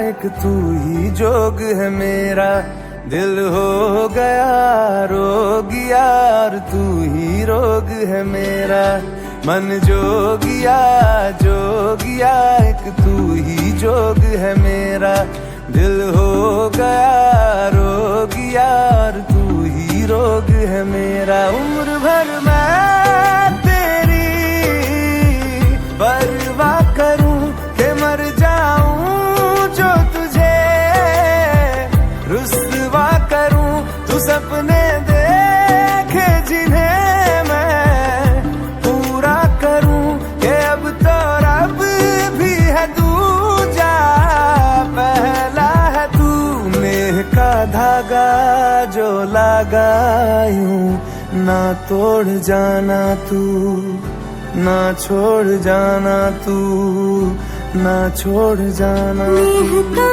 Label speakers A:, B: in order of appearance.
A: एक तू ही जोग है मेरा, दिल हो गया रोगिया और तू ही रोग है मेरा। मन जोगिया जोगिया एक तू ही जोग है मेरा, दिल हो गया रोगिया और तू ही रोग है मेरा। उम्र भर मैं तेरी परवाह करूं कि मर जाऊं जो तुझे रुस्वा करूं। तू सपने देखे जिन्हें मैं पूरा करूं कि अब तो रब भी है दूजा पहला है तू। नेह का धागा जो लगा यूं ना तोड़ जाना तू, ना छोड़ जाना तू, ना छोड़ जाना तू।